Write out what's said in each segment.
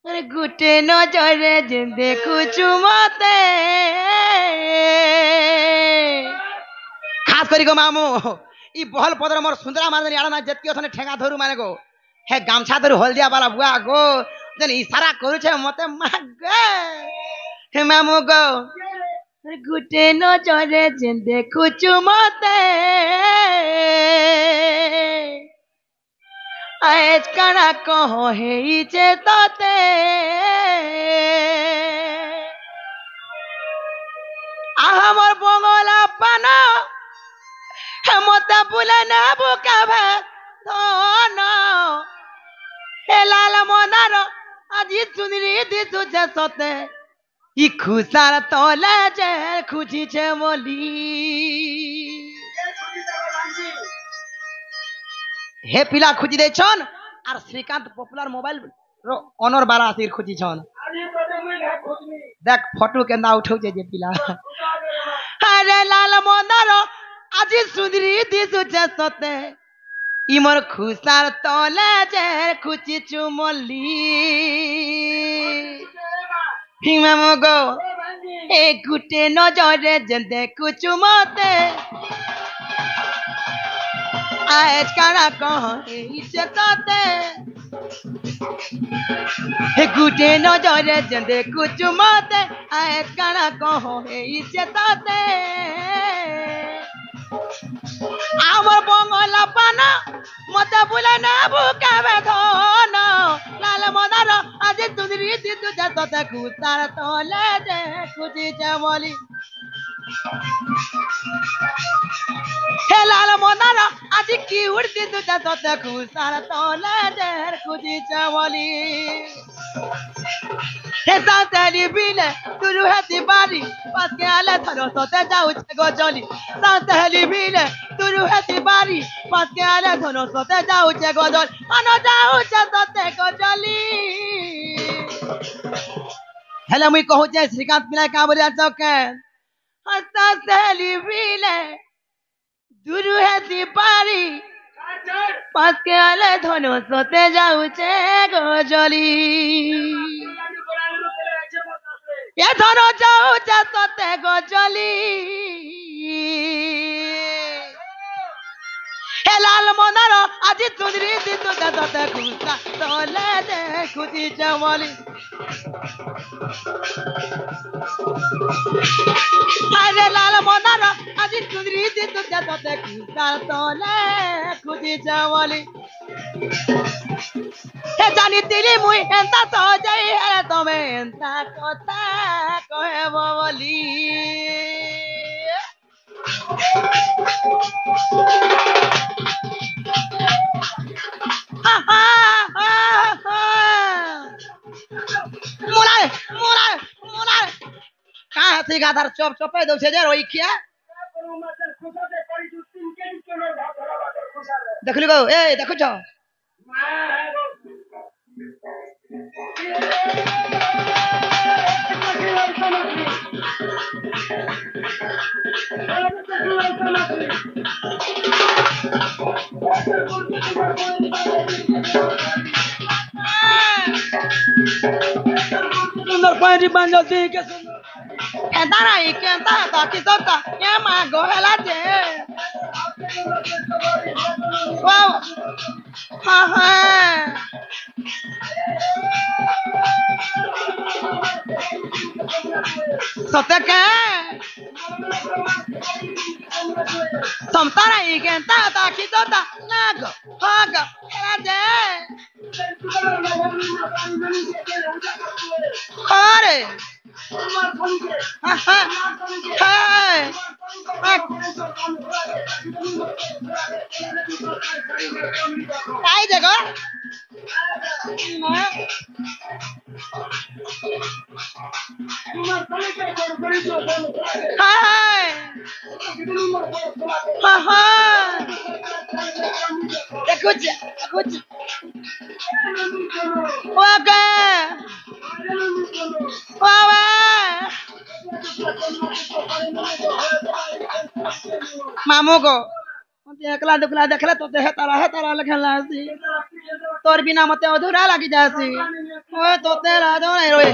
अरे गुटे नजरे जे देखुचु मते खास करी गो मामू ई बहल पदर मोर सुंदरा मारनी आड़ा ना जतकी ओथने ठेंगा धरू माने गो हे गामछा धरू हल्दिया वाला बुआ गो जन इशारा करू छे मते मागे हे मामू गो अरे गुटे नजरे जे देखुचु मते आज कणा कहो हे जे तते हमर बंगला पाना मते बुले ना बुका भे धन हे लाल मनार আজি चुनरी दिसु जे सते इ खुसार तले जे खुजिছে বলি हे पिला खुजी देछन আর শ্রীকান্ত পপুলার মোবাইল অনর বারা আসির খুজিছন দেখ ফটো কেনা উঠাউছে যে পিলা আরে লাল মন্দার আজি সুন্দরী দিসু যে সতে ইমর খুসার তলে যে খুচিছু মলি হিমাম গো এ গুটে নজরে যে দেখুছু মতে आज काना कहो इसे तते हे गुटे नजरे जे देखुचु मते आज काना कहो इसे तते आमर बंगला पाना मते बुले ना बुकाबे धन लाल मदार आज तुंदरी दितु जे तते खुसार तले जे खुजी जे बोली हे लाल मदार आज की उड़ती तुझे तोते खुसार तोले देर खुदी चावली हे सांतेली बिले तुरु हेती बारी पास के आले थरो तोते जाऊ छे गजली सांतेली बिले तुरु हेती बारी पास के आले थरो तोते जाऊ छे गजल अन जाऊ छे तोते गजली हेले मुई कहू छे श्रीकांत पिला का बोलिया चौके सांतेली बिले तुरु हेती बारी पास के आले धनो सोते जाऊचे गजली ये धनो जाऊचे सोते गजली हे लाल मनार आज चुनरी दितु जे सोते खुसा तले दे खुजी जमली अरे लाल मनार आज चुनरी दितु जे सोते खुसा तले खुजी जमली हे जानी तिली मुई एंता सहजई हे तमे एंता कथा कहबो बोली मोला मोला मोला का हसी गादार चप चपे दउ छे जे रोई खिया देखलु गो ए देखु छ सुंदर पानी बांजो दी के सुंदर एंता राई के एंता ता कि सोता ये मा गोहला जे वाओ हा हा सोते के समता राई के एंता ता कि सोता ना गो हा गो एला जे अरे काय जगह escucha oke wawa मामू को एकला दुखला देखले तो देह तारा है तारा लखला सी तोर बिना मते अधूरा लगी जासी ওই তোতে রাজা নাই রয়ে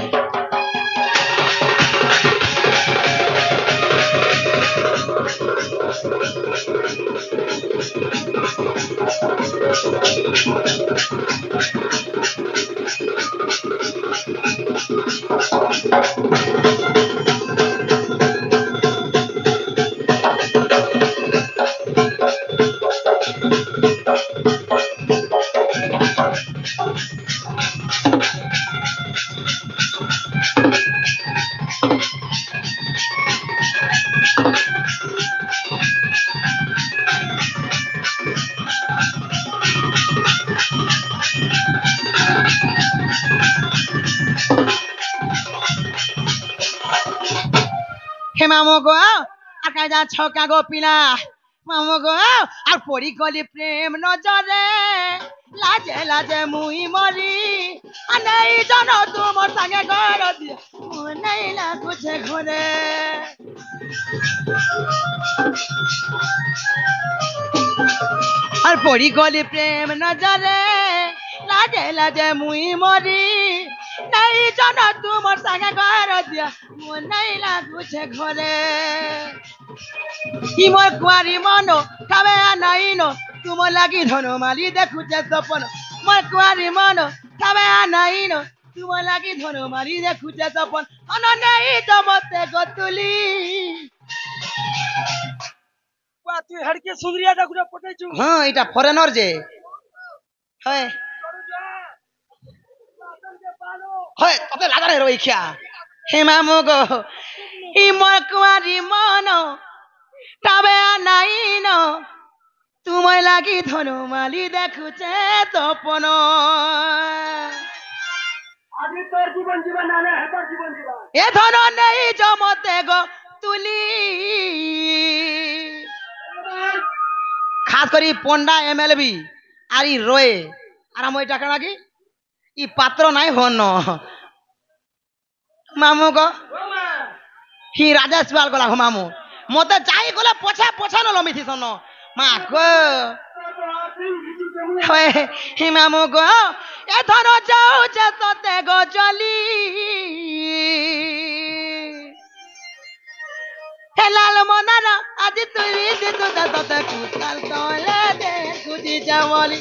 হে মামু গো আকাই যা ছকা গো পিলা মামু গো আর পড়ি গলি প্রেম নজরে লাজে লাজে মুই মরি আনাই জন তোমার সঙ্গে ঘর দিয়ে মনে লাগুছে ঘরে আর পড়ি গলি প্রেম নজরে লাজে লাজে মুই মরি নাই জন তোমার সঙ্গে ঘর দিয়া মনে লাগুছে ঘরে ইমর কুয়ারি মন খাবে নাই ন তুম লাগি ধন মালি দেখুছে সপন মোর কুয়ারি মন খাবে নাই ন তুম লাগি ধন মালি দেখুছে সপন অন নেই জমতে গতুলি তুই হেড়কে সুন্দরিয়াটা গুলো পটাইছু হ্যাঁ এটা ফরেনর যে হয় হয় ততে লাগারে রই খিয়া হে মামু গো ইমর কুয়ারি মন তবে নাই ন তুমায় লাগি ধনু মালি দেখুছে তপন আজ তোর জীবন জীবন না না তোর জীবন জীবন এ ধন নেই জমতে গো তুলি খাস করি পন্ডা এমএলবি আর ই রয়ে আর আমি টাকা নাকি ই পাত্র নাই হন মামু গো হি রাজেশ পাল গলা হো মামু মতে যাই গলে পছা পছা ন লমিথি সন মা গো হি মামু গো এ ধর যাও যে ততে গো জলি হে লাল মনার আজি তুই দিতু ততে কুতাল তলে দে খুঁজি যাবলি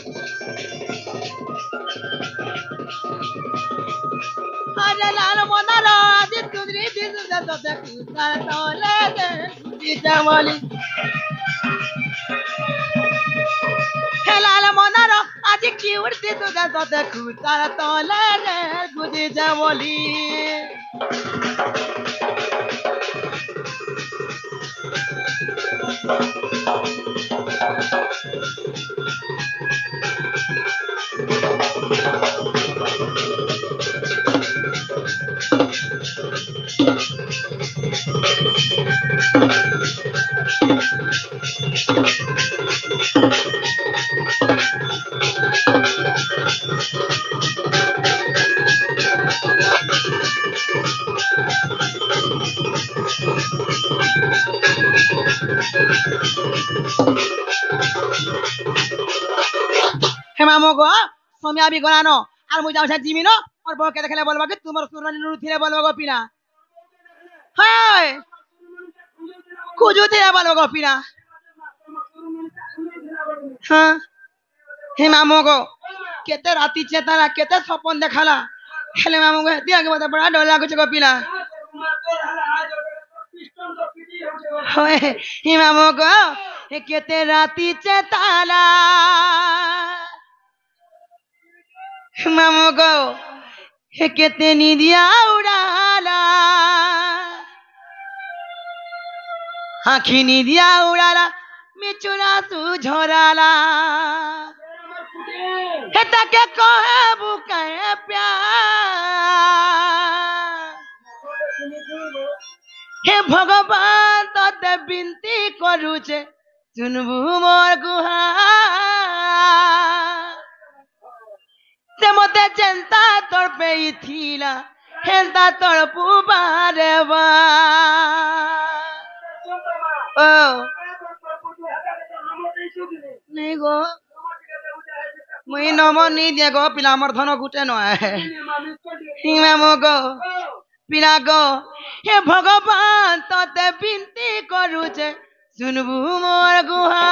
আরে লাল মনার আজি তুই দিতু ততে কুতাল তলে দে খুঁজি যাবলি হে লাল মনার আজি কি উড়তি তু ততে কুতাল তলে দে খুঁজি যাবলি হে মামু গো সময় আবি গলা ন আর মুই যাও জিমি ন আর বউকে দেখলে বলবা কি তোমার সুরনি নুরু থিরে বলবা গো পিনা হায় খুজু থিরে বলবা গো পিনা হ্যাঁ হে মামু গো কেতে রাতি চেতালা কেতে স্বপন দেখালা হেলে মামু গো দিয়া কে বড় বড় ডর লাগুছে গো পিনা হয় হে মামু গো কেতে রাতি চেতালা মামু গো কেতে নিদিয়া উড়ালা আখি নিদিয়া উড়ালা মিচুরা সু ঝরালা হে তাকে কহে বুকায়ে প্যার হে ভগবান ততে বিনতি করুছে শুনবু মোর গুহার ସେ ମତେ ଯେନ୍ତା ତୋର ପେଇଥିଲା ହେନ୍ତା ତୋର ପୁବାରେ ବା ଓ ନେଇ ଗো ମୁଇଁ ନମ ନି ଦିଏ ଗো ପିଲା ଆମର ଧନ ଗୁଟେ ନଏ হিমা মগো পিলা গো হে ভগবান ততে বিনতি করুছে শুনবু মোর গুহা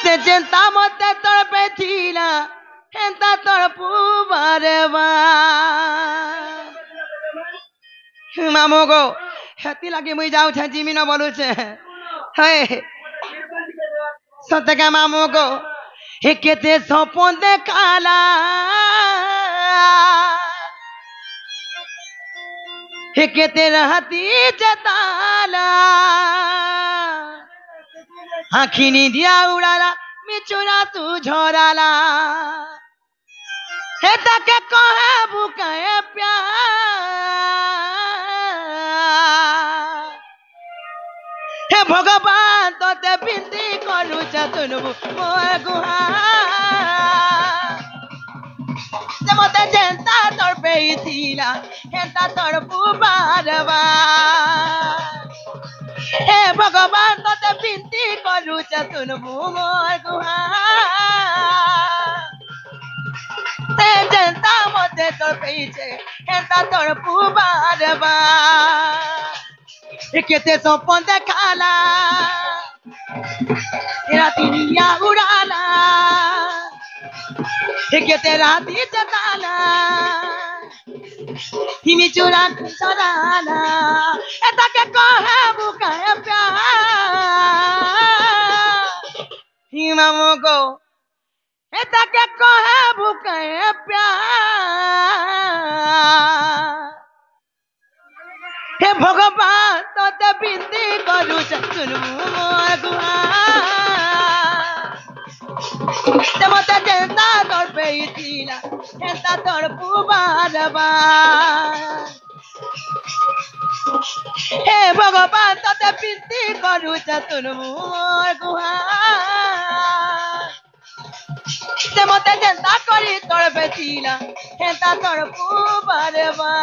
সে চিন্তা মতে তোর পেছিলা হেন্তা তোর পুবারে বা হিমা মগো হেতি লাগি মুই যাউছে জিমি ন বলুছে হে সত্যকে মামু গো হে কেতে সপন দেখালা হে কেতে রাতি জেতালা আখিনি দিয়া উড়ালা মিচুরা তু ঝরালা হে তাকে কহে বুকায়ে প্যার হে ভগবান তোতে বিনতি করুছে শুনবু মোর গুহা যে মতে যেন্তা তোর পেয়েছিলা হেন্তা তোর পুবারবা হে ভগবান তোতে বিনতি করুছে শুনবু মোর গুহা সে যেন্তা মতে তোর পেয়েছে হেন্তা তোর পুবারবা কেতে সপন দেখালা রাতি নিয়া উড়ালা কেতে রাতি জেতালা হিমি চূড়া চড়ালা এটাকে কহে বুকায়ে প্যার হিমা মগো এটাকে কহে বুকায়ে প্যার হে ভগবান তোতে বিনতি করুছে শুনবু মোর গুহা যে মতে যেন্তা তোর পেয়েছিলা হেন্তা তোর পুবারবা হে ভগবান তোতে বিনতি করুছে শুনবু মোর গুহা যে মতে যেন্তা করি তোর পেয়েছিলা হেন্তা তোর পুবারবা